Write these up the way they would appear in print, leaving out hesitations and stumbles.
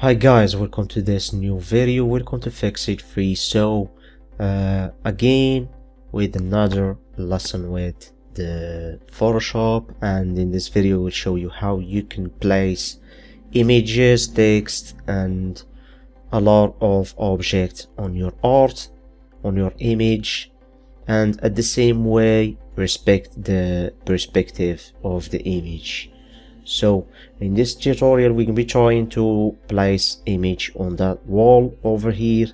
Hi guys, welcome to this new video. Welcome to Fix It Free. So again with another lesson with the Photoshop, and in this video we'll show you how you can place images, text and a lot of objects on your art, on your image, and at the same way respect the perspective of the image. So in this tutorial we can be trying to place image on that wall over here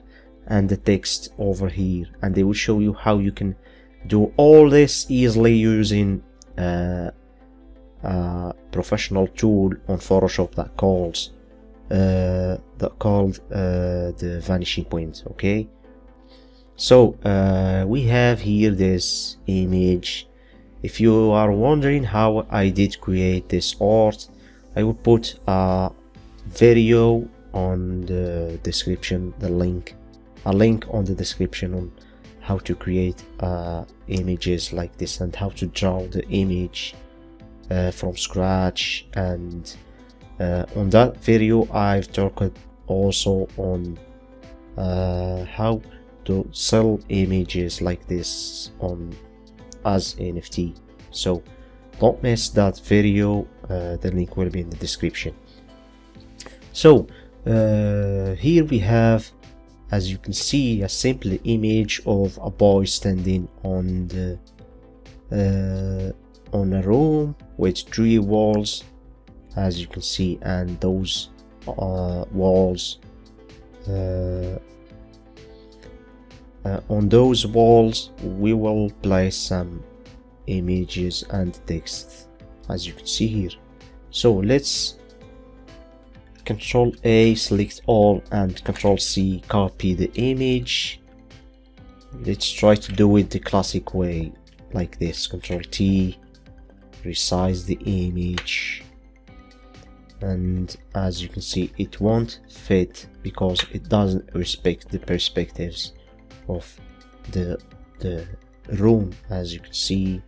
and the text over here, and they will show you how you can do all this easily using a professional tool on Photoshop that called the Vanishing Point. Okay, so we have here this image. If you are wondering how I did create this art, I will put a video on the description, a link on the description on how to create images like this and how to draw the image from scratch. And on that video I've talked also on how to sell images like this on as NFT. So don't miss that video, the link will be in the description. So here we have, as you can see, a simple image of a boy standing on the on a room with 3 walls, as you can see, and those walls on those walls we will place some images and text, as you can see here. So let's Control A, select all, and Control C, copy the image. Let's try to do it the classic way like this. Control T, resize the image, and as you can see it won't fit because it doesn't respect the perspectives of the room. As you can see,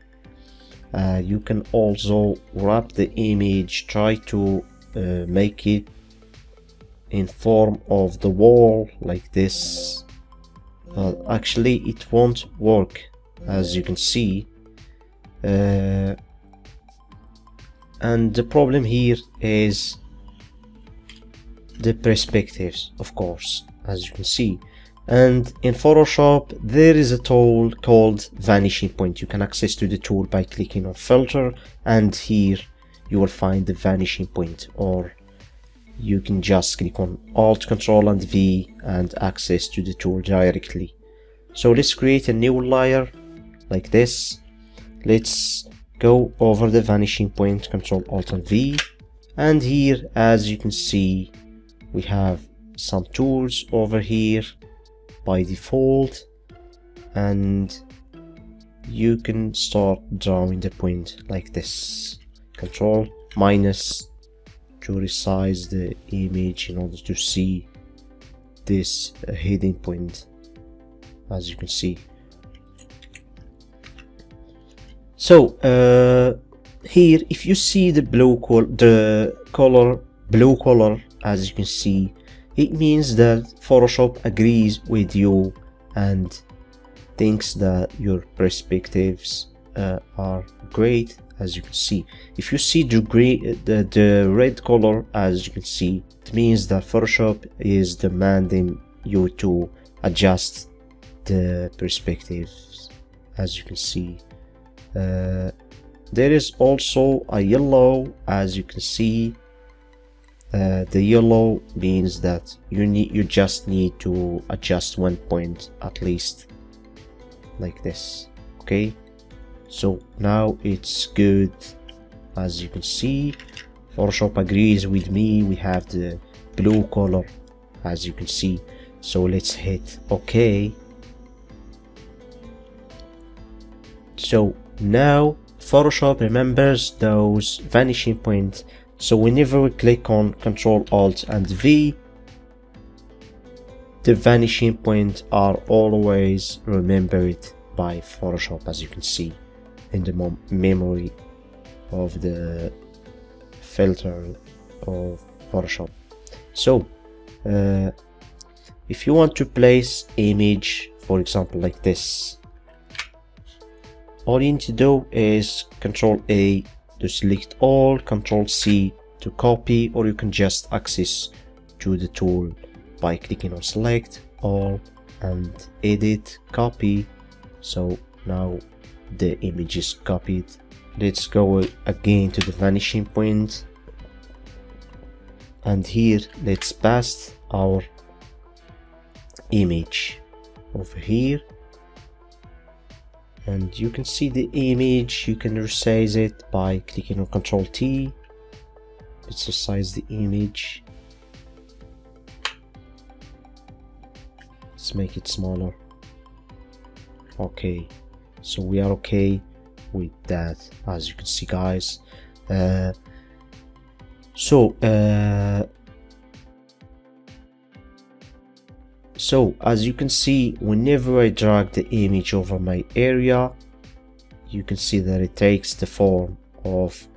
you can also wrap the image, try to make it in form of the wall like this. Actually it won't work, as you can see, and the problem here is the perspectives, of course, as you can see. And in Photoshop there is a tool called Vanishing Point. You can access to the tool by clicking on filter, and here you will find the Vanishing Point, or you can just click on Alt, Control and V and access to the tool directly. So let's create a new layer like this. Let's go over the Vanishing Point, Control Alt and V, and here, as you can see, we have some tools over here by default, and you can start drawing the point like this. Control minus to resize the image in order to see this hidden point, as you can see. So here, if you see the color blue color, as you can see, it means that Photoshop agrees with you and thinks that your perspectives are great, as you can see. If you see the red color, as you can see, it means that Photoshop is demanding you to adjust the perspectives, as you can see. There is also a yellow, as you can see. The yellow means that you just need to adjust 1 point at least, like this. Okay, so now it's good. As you can see, Photoshop agrees with me. We have the blue color, as you can see. So let's hit OK. So now Photoshop remembers those vanishing points. So whenever we click on Control Alt and V, the vanishing points are always remembered by Photoshop, as you can see in the memory of the filter of Photoshop. So if you want to place image, for example like this, all you need to do is Control A to select all, Control C to copy, or you can just access to the tool by clicking on select all and edit copy. So now the image is copied. Let's go again to the vanishing point, and here let's paste our image over here, and you can see the image. You can resize it by clicking on Ctrl T. Let's resize the image. Let's make it smaller. Okay, so we are okay with that, as you can see, guys. So as you can see, whenever I drag the image over my area, you can see that it takes the form of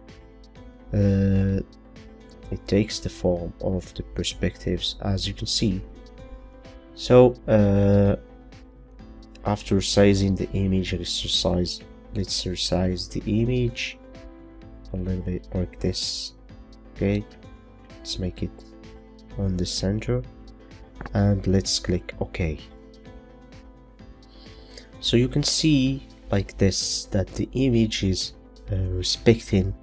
the perspectives, as you can see. So after resizing the image, let's resize the image a little bit like this. Okay, let's make it on the center, and let's click OK. So you can see like this that the image is respecting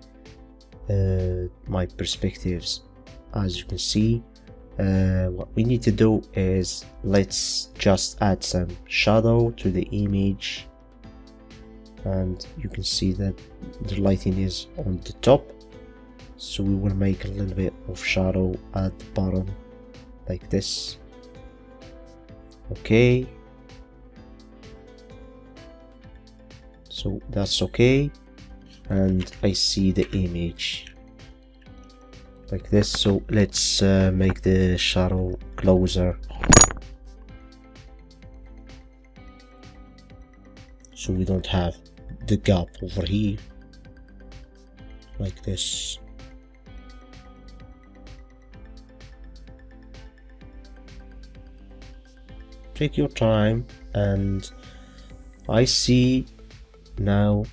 my perspectives. As you can see, what we need to do is let's just add some shadow to the image, and you can see that the lighting is on the top, so we will make a little bit of shadow at the bottom like this. Okay, so that's okay, and I see the image like this. So let's make the shadow closer, so we don't have the gap over here like this. Take your time, and I see now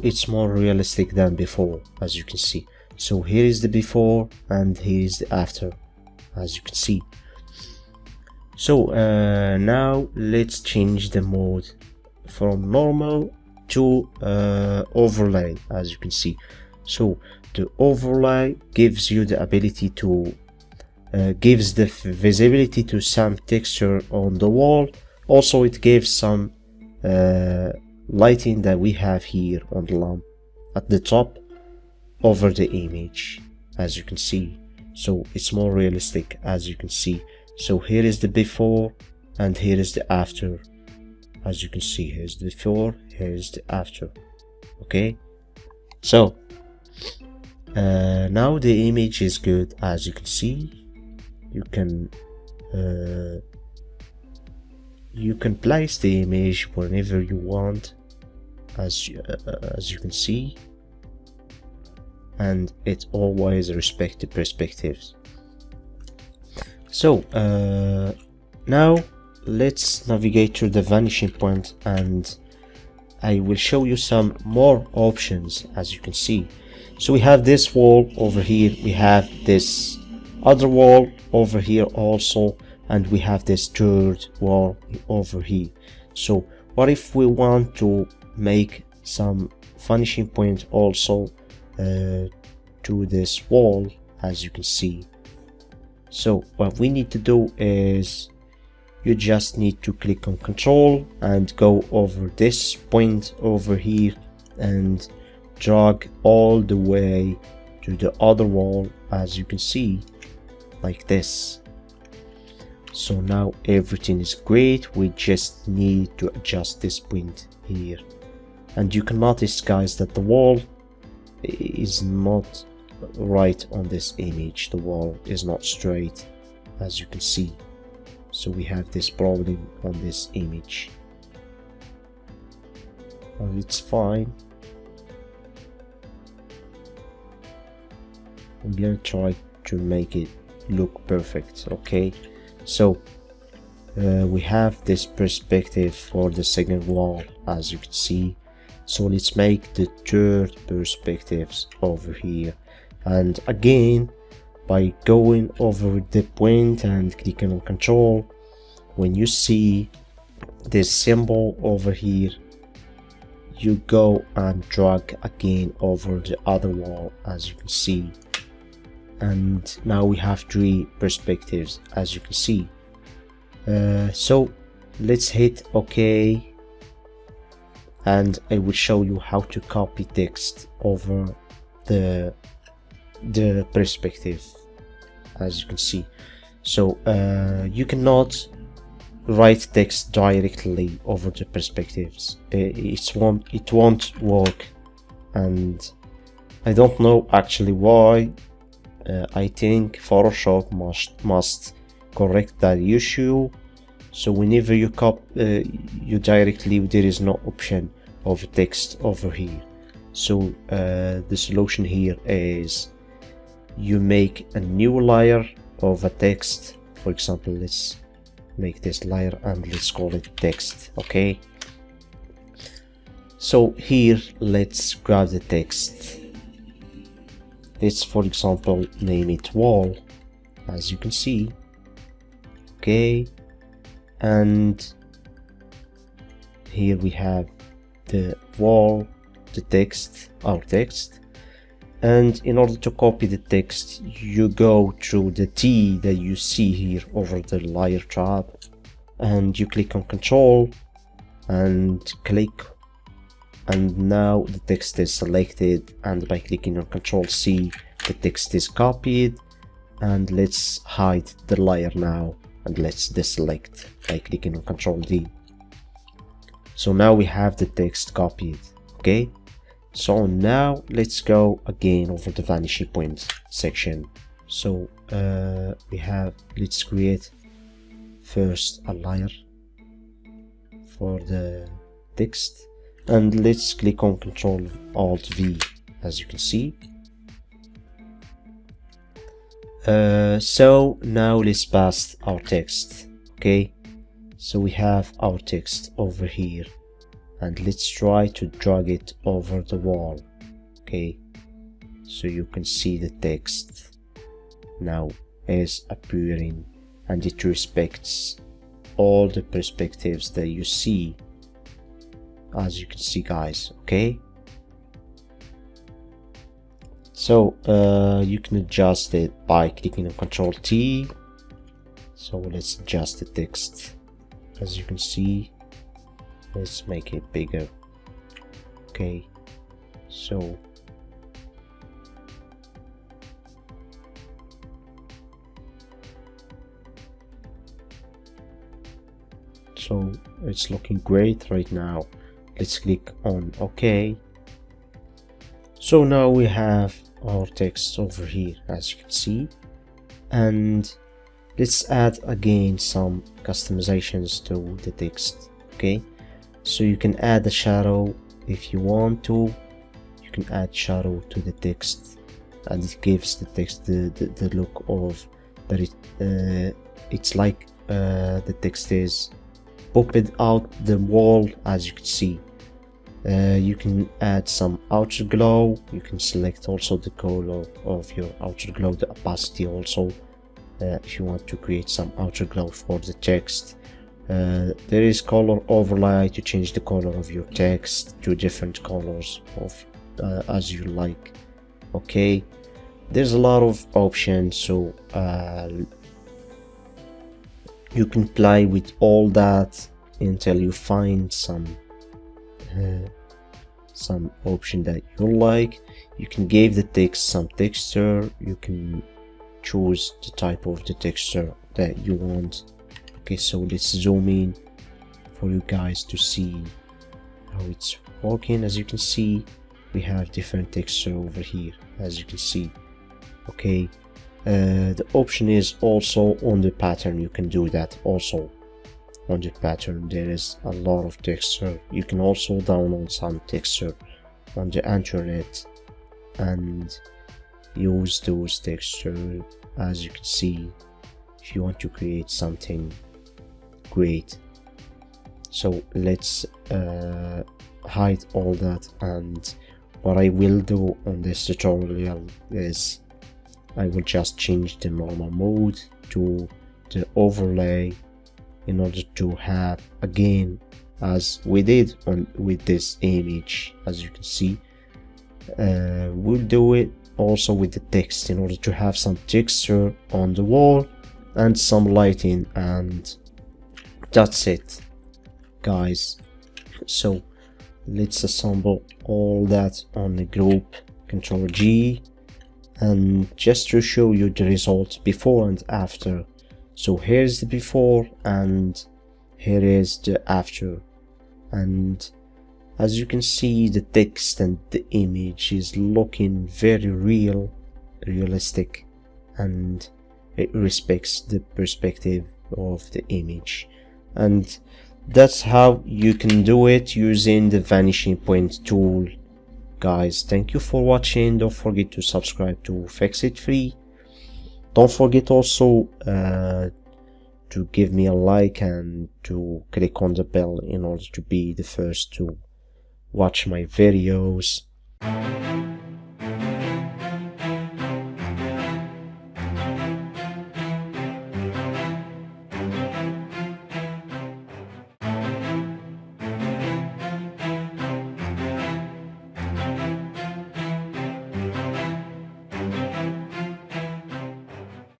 it's more realistic than before, as you can see. So here is the before and here is the after, as you can see. So now let's change the mode from normal to overlay, as you can see. So the overlay gives you the ability to gives the visibility to some texture on the wall. Also it gives some lighting that we have here on the lamp at the top over the image, as you can see. So it's more realistic, as you can see. So here is the before and here is the after, as you can see. Here's the before, here's the after. Okay, so now the image is good, as you can see. You can place the image whenever you want, as you can see, and it always respects the perspectives. So now let's navigate to the vanishing point, and I will show you some more options, as you can see. So we have this wall over here, we have this other wall over here also, and we have this third wall over here. So what if we want to make some vanishing point also to this wall, as you can see? So what we need to do is you just need to click on Control and go over this point over here and drag all the way to the other wall, as you can see, like this. So now everything is great. We just need to adjust this point here, and you can notice, guys, that the wall is not right on this image. The wall is not straight, as you can see. So we have this problem on this image, and it's fine. I'm gonna try to make it look perfect. Okay, so we have this perspective for the second wall, as you can see. So let's make the third perspectives over here, and again by going over the point and clicking on control, when you see this symbol over here, you go and drag again over the other wall, as you can see, and now we have three perspectives, as you can see. So let's hit OK, and I will show you how to copy text over the perspective, as you can see. So you cannot write text directly over the perspectives. It won't work, and I don't know actually why. I think Photoshop must correct that issue. So whenever you you directly, there is no option of text over here. So the solution here is you make a new layer of a text. For example, let's make this layer and let's call it text. Okay, so here let's grab the text. Let's, for example, name it wall, as you can see. Okay, and here we have the wall, the text, our text. And in order to copy the text, you go through the T that you see here over the layer tab, and you click on control and click, and now the text is selected, and by clicking on control C, the text is copied. And let's hide the layer now, and let's deselect by clicking on control D. So now we have the text copied. Okay, so now let's go again over the vanishing point section. So let's create first a layer for the text, and let's click on Control Alt V, as you can see. So now let's paste our text. Okay, so we have our text over here, and let's try to drag it over the wall. Okay, so you can see the text now is appearing, and it respects all the perspectives that you see, as you can see, guys. Okay, so you can adjust it by clicking on Control T. So let's adjust the text, as you can see. Let's make it bigger. Okay, so it's looking great right now. Let's click on OK. So now we have our text over here, as you can see, and let's add again some customizations to the text. Okay, so you can add a shadow if you want to. You can add shadow to the text, and it gives the text the look of that it's like the text is popped out the wall, as you can see. You can add some outer glow. You can select also the color of your outer glow, the opacity also, if you want to create some outer glow for the text. There is color overlay to change the color of your text to different colors of as you like. Okay, there's a lot of options, so you can play with all that until you find some option that you like. You can give the text some texture. You can choose the type of the texture that you want. Okay, so let's zoom in for you guys to see how it's working. As you can see, we have different texture over here, as you can see. Okay, the option is also on the pattern. You can do that also on the pattern. There is a lot of texture. You can also download some texture on the internet, and use those textures, as you can see, if you want to create something great. So let's hide all that, and what I will do on this tutorial is I will just change the normal mode to the overlay in order to have, again, as we did with this image, as you can see, we'll do it also with the text in order to have some texture on the wall and some lighting, and that's it, guys. So let's assemble all that on the group, Ctrl G, and just to show you the result before and after. So here's the before and here is the after, and as you can see, the text and the image is looking very realistic, and it respects the perspective of the image. And that's how you can do it using the Vanishing Point tool. Guys, thank you for watching. Don't forget to subscribe to Fix It Free. Don't forget also to give me a like and to click on the bell in order to be the first to watch my videos.